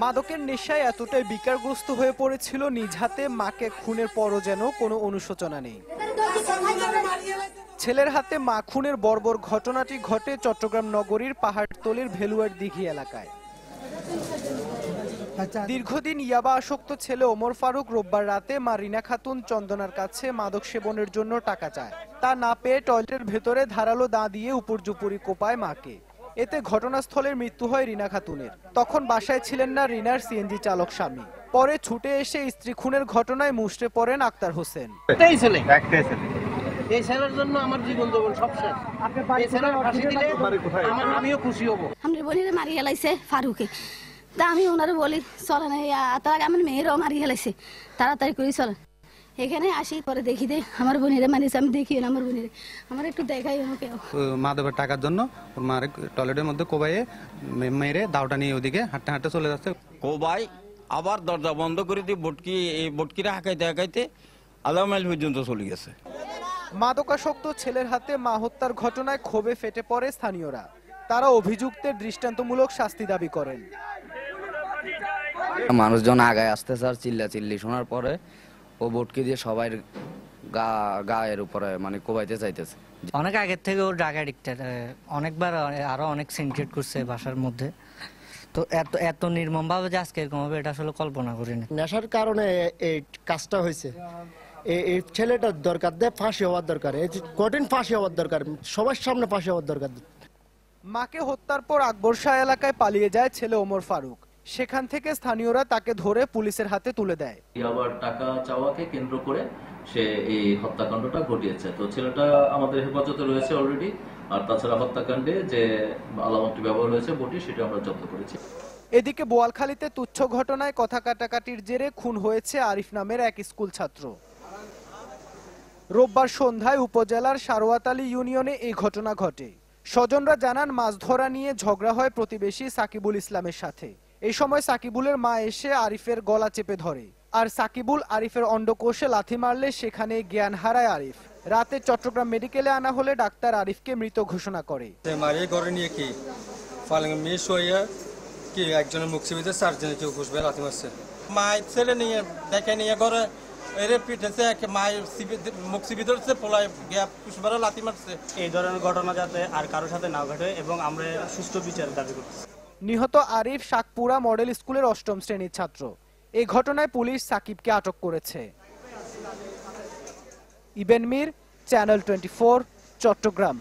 মাদকের নেশায় এতটাই বিকারগ্রস্ত হয়ে পড়েছিল নিজ হাতে মাকে খুনের পরও যেন কোনো অনুশোচনা নেই। ছেলের হাতে মা খুনের বর্বর ঘটনাটি ঘটে চট্টগ্রাম নগরীর পাহাড়তলীর ভেলুয়ার দিঘি এলাকায়। দীর্ঘদিন ইয়াবা আসক্ত ছেলে ওমর ফারুক রোববার রাতে মা রিনা খাতুন চন্দনার কাছে মাদক সেবনের জন্য টাকা চায়। তা না পেয়ে টয়লেটের ভেতরে ধারালো দা দিয়ে উপর্যুপরি কোপায় মাকে। এতে ঘটনাস্থলের মৃত্যু হয় রিনা খাতুনের। তখন বাসায় ছিলেন না রিনার সিএনজি চালক স্বামী। পরে ছুটে এসে স্ত্রী খুনের ঘটনায় মুষড়ে পড়েন আক্তার হোসেন। এই ছেলের জন্য আমার জীবন জীবন সব শেষ। এই ছেলের ফাঁসি দিলে আমিও খুশি হব। আমার বোনের মারি হেলাইছে ফারুকে, তা আমি ওনারে বলি চলেন, তার আগে আমার মেয়েরাও মারি হেলাইছে, তাড়াতাড়ি করে চলেন। এখানে আসি পরে দেখি দে আমার বোনেরে মারিছে, আমি দেখি না আমার বোনেরে, আমার একটু দেখাই আমাকে। মাদকের টাকার জন্য ওর মার টয়লেটের মধ্যে কোবাইয়ে মেরে দাওটা নিয়ে ওদিকে হাঁটতে হাঁটতে চলে যাচ্ছে। কোবাই আবার দরজা বন্ধ করে দিয়ে বটকিরে হাঁকাইতে হাঁকাইতে আধা মাইল পর্যন্ত চলে গেছে। মাদকাসক্ত ছেলের হাতে মা হত্যার ঘটনায় ক্ষোভে ফেটে পড়ে স্থানীয়রা। তারা অভিযুক্তের দৃষ্টান্তমূলক শাস্তি দাবি করেন। মানুষজন আগায় আসতেছে আর চিল্লাচিল্লি শোনার পরে ও বটকি দিয়ে সবাই গায়ের উপরে মানে কোবাইতে চাইতেছে। অনেক আগের থেকে ও ড্রাগ অ্যাডিক্টেড, অনেকবার আরো অনেক সিনক্রেট করছে বাসার মধ্যে। তো এত নির্মম ভাবে যে আজকে এরকম হবে এটা আসলে কল্পনা করিনি। নেশার কারণে এই কাজটা হয়েছে। এই ছেলেটার দরকার দেয় ফাঁসি হওয়ার দরকার, কঠিন ফাঁসি হওয়ার দরকার, সবার সামনে ফাঁসি হওয়ার দরকার। মাকে হত্যার পর আকবর শাহ এলাকায় পালিয়ে যায় ছেলে ওমর ফারুক। সেখান থেকে স্থানীয়রা তাকে ধরে পুলিশের হাতে তুলে দেয়। আবার টাকা চাওয়াকে কেন্দ্র করে সে এই হত্যাকাণ্ডটা ঘটিয়েছে। তো ছেলেটা আমাদের হেফাজতে রয়েছে অলরেডি। আর তাছাড়া হত্যাকাণ্ডে যে আলামতটি ব্যবহার হয়েছে বটি, সেটা আমরা জব্দ করেছি। এদিকে বোয়ালখালীতে তুচ্ছ ঘটনায় কথা কাটাকাটির জেরে খুন হয়েছে আরিফ নামের এক স্কুল ছাত্র। রোববার সন্ধ্যায় উপজেলার সারোয়াতলী ইউনিয়নে এই ঘটনা ঘটে। স্বজনরা জানান মাছ ধরা নিয়ে ঝগড়া হয় প্রতিবেশী সাকিবুল ইসলামের সাথে। এই সময় সাকিবুলের মা এসে আরিফের গলা চেপে ধরে, আর সাকিবুল আরিফের অন্ডকোষে লাথি মারলে সেখানে জ্ঞান হারায় আরিফ। রাতে চট্টগ্রাম মেডিকেলে আনা হলে ডাক্তার আরিফকে মৃত ঘোষণা করে। একজনের মুক্তিবিদে চারজনের কেউ ঘুষবে লাথি মারছে। মায়ের ছেলে নিয়ে দেখে নিয়ে ঘরে এরে পিঠেছে, মায়ের মুক্তিবিদের পোলায় পুষ্পারা লাথি মারছে। এই ধরনের ঘটনা যাতে আর কারোর সাথে না ঘটে এবং আমরা সুষ্ঠু বিচার দাবি করছি। নিহত আরিফ শাকপুরা মডেল স্কুলের ৮ম শ্রেণীর ছাত্র। এই ঘটনায় পুলিশ সাকিবকে আটক করেছে। ইবেন মির, চ্যানেল 24, চট্টগ্রাম।